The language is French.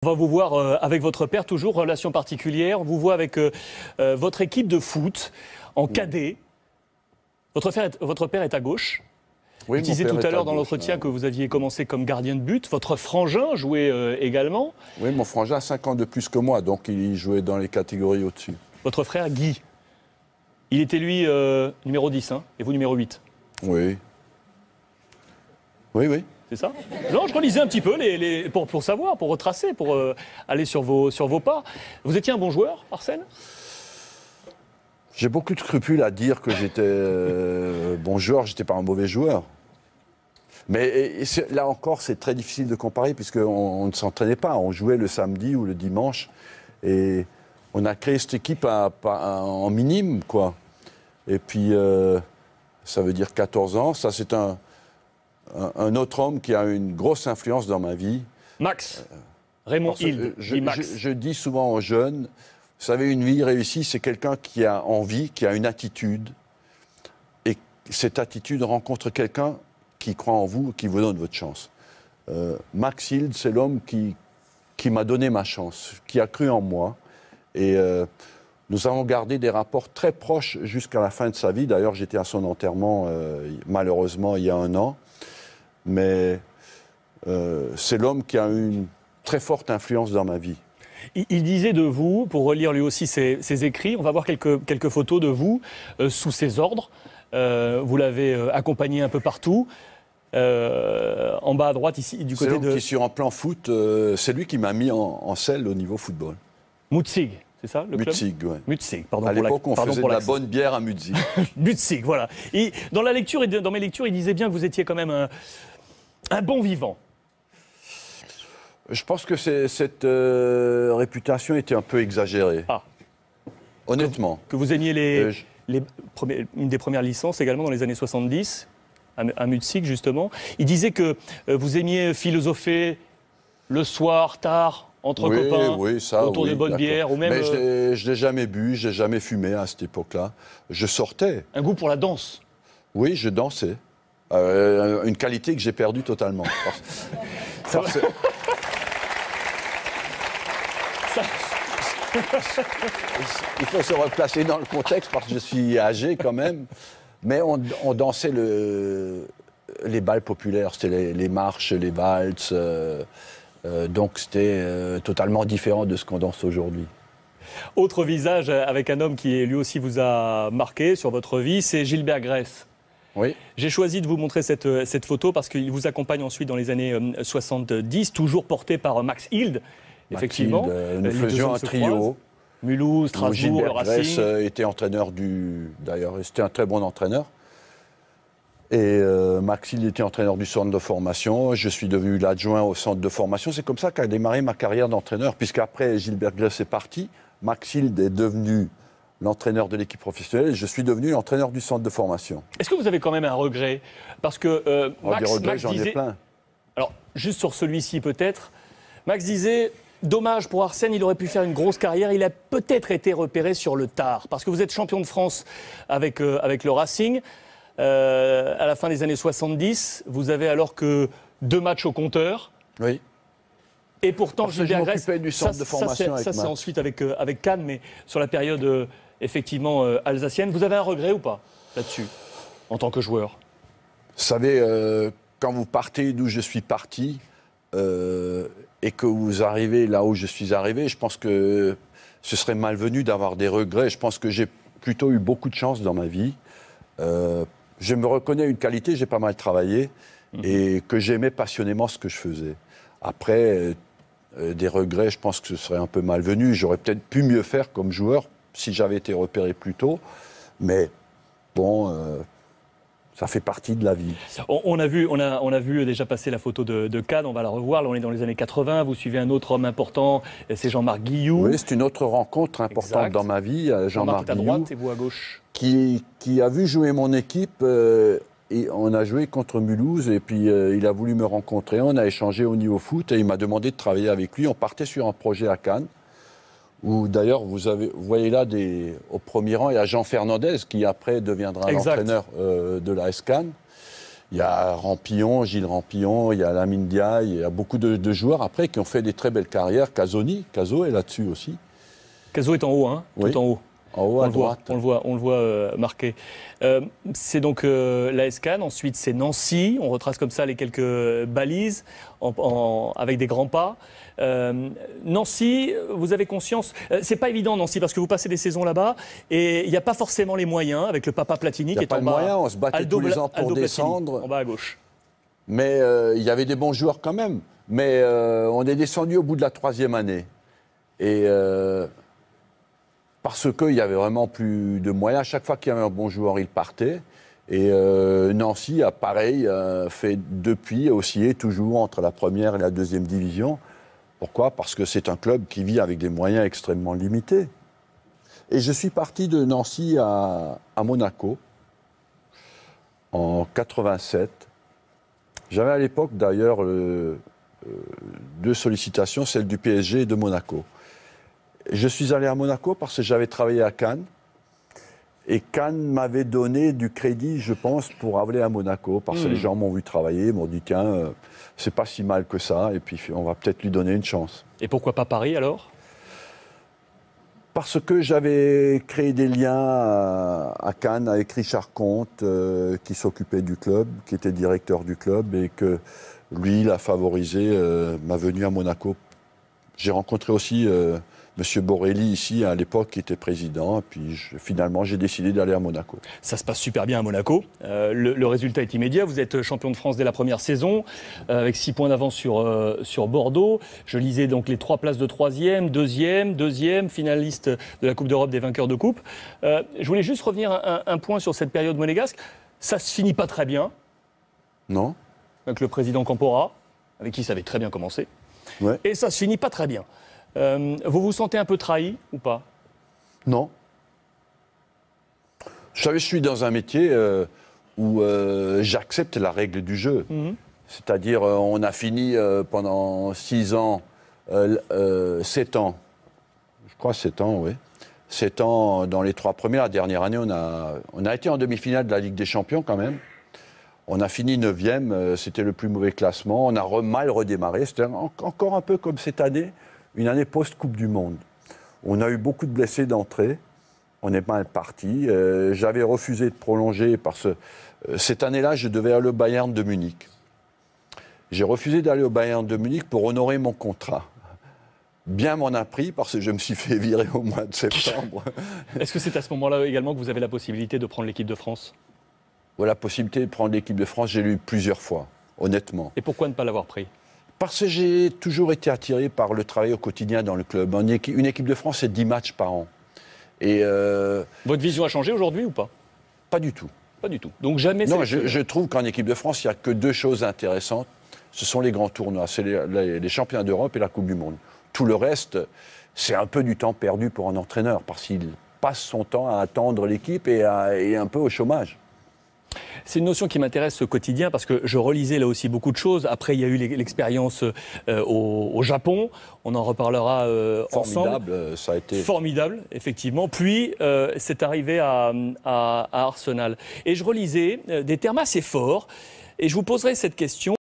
On va vous voir avec votre père, toujours relation particulière. On vous voit avec votre équipe de foot en cadet. Votre père est à gauche. Oui, vous disiez tout à l'heure dans l'entretien que vous aviez commencé comme gardien de but. Votre frangin jouait également. Oui, mon frangin a 5 ans de plus que moi, donc il jouait dans les catégories au-dessus. Votre frère Guy, il était lui numéro 10, hein, et vous numéro 8. Oui. Oui, oui. C'est ça? Non, je relisais un petit peu pour savoir, pour retracer, pour aller sur vos pas. Vous étiez un bon joueur, Arsène? J'ai beaucoup de scrupules à dire que j'étais bon joueur, j'étais pas un mauvais joueur. Mais là encore, c'est très difficile de comparer puisqu'on ne s'entraînait pas. On jouait le samedi ou le dimanche. Et on a créé cette équipe en minime, quoi. Et puis, ça veut dire 14 ans. Ça, c'est un autre homme qui a une grosse influence dans ma vie. Max. Raymond Hilde. Je dis souvent aux jeunes, vous savez, une vie réussie, c'est quelqu'un qui a envie, qui a une attitude. Et cette attitude rencontre quelqu'un qui croit en vous, qui vous donne votre chance. Max Hilde, c'est l'homme qui m'a donné ma chance, qui a cru en moi. Et nous avons gardé des rapports très proches jusqu'à la fin de sa vie. D'ailleurs, j'étais à son enterrement, malheureusement, il y a 1 an. Mais c'est l'homme qui a eu une très forte influence dans ma vie. Il disait de vous, pour relire lui aussi ses écrits, on va voir quelques photos de vous sous ses ordres. Vous l'avez accompagné un peu partout. En bas à droite, ici, du côté de... Qui sur un plan foot, c'est lui qui m'a mis en selle au niveau football. Mutzig, c'est ça le club? Mutzig, oui. Mutzig, pardon. À l'époque, on faisait de la bonne bière à Mutzig. Mutzig, voilà. Et dans la lecture et dans mes lectures, il disait bien que vous étiez quand même un bon vivant. Je pense que cette réputation était un peu exagérée. Ah. Honnêtement. Que vous aimiez une des premières licences également dans les années 70, à Mutzig justement. Il disait que vous aimiez philosopher le soir, tard, entre copains, autour de bonnes bières. Ou même, mais je n'ai jamais bu, je n'ai jamais fumé à cette époque-là. Je sortais. Un goût pour la danse? Oui, je dansais. Une qualité que j'ai perdue totalement. Il faut se replacer dans le contexte parce que je suis âgé quand même. Mais on dansait les bals populaires, c'était les marches, les valses. Donc c'était totalement différent de ce qu'on danse aujourd'hui. Autre visage avec un homme qui lui aussi vous a marqué sur votre vie, c'est Gilbert Gress. Oui. J'ai choisi de vous montrer cette photo parce qu'il vous accompagne ensuite dans les années 70, toujours porté par Max Hilde. Effectivement, nous faisions un trio. Mulhouse, Strasbourg, le Racing. Gilbert Gress était entraîneur d'ailleurs, c'était un très bon entraîneur. Et Max Hilde était entraîneur du centre de formation. Je suis devenu l'adjoint au centre de formation. C'est comme ça qu'a démarré ma carrière d'entraîneur, puisqu'après Gilbert Gress est parti, Max Hilde est devenu l'entraîneur de l'équipe professionnelle et je suis devenu l'entraîneur du centre de formation. Est-ce que vous avez quand même un regret? Parce que Max j'en ai plein. Alors, juste sur celui-ci peut-être, Max disait... Dommage pour Arsène, il aurait pu faire une grosse carrière. Il a peut-être été repéré sur le tard. Parce que vous êtes champion de France avec le Racing. À la fin des années 70, vous avez alors que 2 matchs au compteur. Oui. Et pourtant, Gilbert Gress, du centre de formation ça c'est ensuite avec Cannes, mais sur la période effectivement alsacienne. Vous avez un regret ou pas là-dessus, en tant que joueur? Vous savez, quand vous partez d'où je suis parti... et que vous arrivez là où je suis arrivé, je pense que ce serait malvenu d'avoir des regrets. Je pense que j'ai plutôt eu beaucoup de chance dans ma vie. Je me reconnais une qualité, j'ai pas mal travaillé et que j'aimais passionnément ce que je faisais. Après, des regrets, je pense que ce serait un peu malvenu. J'aurais peut-être pu mieux faire comme joueur si j'avais été repéré plus tôt. Mais bon... ça fait partie de la vie. On a vu déjà passer la photo de Cannes, on va la revoir. Là, on est dans les années 80. Vous suivez un autre homme important, c'est Jean-Marc Guilloux. Oui, c'est une autre rencontre importante dans ma vie, Jean-Marc Guilloux. À droite et vous à gauche. Qui a vu jouer mon équipe. Et on a joué contre Mulhouse et puis il a voulu me rencontrer. On a échangé au niveau foot et il m'a demandé de travailler avec lui. On partait sur un projet à Cannes. Où d'ailleurs, vous voyez là, au premier rang, il y a Jean Fernandez qui après deviendra l'entraîneur de l'AS Cannes. Il y a Rampillon, Gilles Rampillon, il y a Lamine Diaye, il y a beaucoup de joueurs après qui ont fait des très belles carrières. Caso est là-dessus aussi. Caso est en haut, hein, Oui. tout en haut. En haut à droite. On le voit marqué. C'est donc l'AS Cannes, ensuite c'est Nancy. On retrace comme ça les quelques balises avec des grands pas. Nancy, vous avez conscience, c'est pas évident Nancy parce que vous passez des saisons là-bas et il n'y a pas forcément les moyens avec le papa Platini qui est en bas. Il n'y a pas de moyens, on se battait tous les ans pour descendre. Platini, en bas à gauche. Mais il y avait des bons joueurs quand même. Mais on est descendu au bout de la 3e année. Et parce qu'il y avait vraiment plus de moyens. À chaque fois qu'il y avait un bon joueur, il partait. Et Nancy a pareil, fait depuis osciller toujours entre la 1re et la 2e division. Pourquoi ? Parce que c'est un club qui vit avec des moyens extrêmement limités. Et je suis parti de Nancy à Monaco en 87. J'avais à l'époque d'ailleurs 2 sollicitations, celle du PSG et de Monaco. Je suis allé à Monaco parce que j'avais travaillé à Cannes. Et Cannes m'avait donné du crédit, je pense, pour aller à Monaco. Parce que les gens m'ont vu travailler, m'ont dit, tiens, c'est pas si mal que ça. Et puis, on va peut-être lui donner une chance. Et pourquoi pas Paris, alors ? Parce que j'avais créé des liens à Cannes avec Richard Comte, qui s'occupait du club, qui était directeur du club. Et que lui, il a favorisé ma venue à Monaco. J'ai rencontré aussi M. Borelli ici, à l'époque, qui était président. Et puis finalement, j'ai décidé d'aller à Monaco. Ça se passe super bien à Monaco. Le résultat est immédiat. Vous êtes champion de France dès la première saison, avec 6 points d'avance sur Bordeaux. Je lisais donc les 3 places de 3e, 2e, finaliste de la Coupe d'Europe des vainqueurs de Coupe. Je voulais juste revenir un point sur cette période monégasque. Ça se finit pas très bien. Non ? Avec le président Campora, avec qui ça avait très bien commencé. Ouais. Et ça se finit pas très bien. Vous vous sentez un peu trahi ou pas ? Non. Vous savez, je suis dans un métier où j'accepte la règle du jeu. C'est-à-dire, on a fini pendant 6 ans, 7 ans, je crois 7 ans, oui. 7 ans dans les 3 premiers. La dernière année, on a été en demi-finale de la Ligue des Champions quand même. On a fini 9e, c'était le plus mauvais classement. On a mal redémarré. C'était encore un peu comme cette année, une année post-Coupe du Monde. On a eu beaucoup de blessés d'entrée. On est mal parti. J'avais refusé de prolonger parce que cette année-là, je devais aller au Bayern de Munich. J'ai refusé d'aller au Bayern de Munich pour honorer mon contrat. Bien m'en a pris parce que je me suis fait virer au mois de septembre. Est-ce que c'est à ce moment-là également que vous avez la possibilité de prendre l'équipe de France ? La possibilité de prendre l'équipe de France, j'ai l'ai eu plusieurs fois, honnêtement. Et pourquoi ne pas l'avoir pris ? Parce que j'ai toujours été attiré par le travail au quotidien dans le club. Une équipe de France, c'est 10 matchs par an. Et votre vision a changé aujourd'hui ou pas ? Pas du tout. Pas du tout. Donc jamais. Non, je trouve qu'en équipe de France, il n'y a que 2 choses intéressantes. Ce sont les grands tournois, c'est les championnats d'Europe et la Coupe du Monde. Tout le reste, c'est un peu du temps perdu pour un entraîneur, parce qu'il passe son temps à attendre l'équipe et un peu au chômage. C'est une notion qui m'intéresse au quotidien parce que je relisais là aussi beaucoup de choses. Après, il y a eu l'expérience au Japon. On en reparlera ensemble. Formidable, ça a été... Formidable, effectivement. Puis, c'est arrivé à Arsenal. Et je relisais des termes assez forts. Et je vous poserai cette question.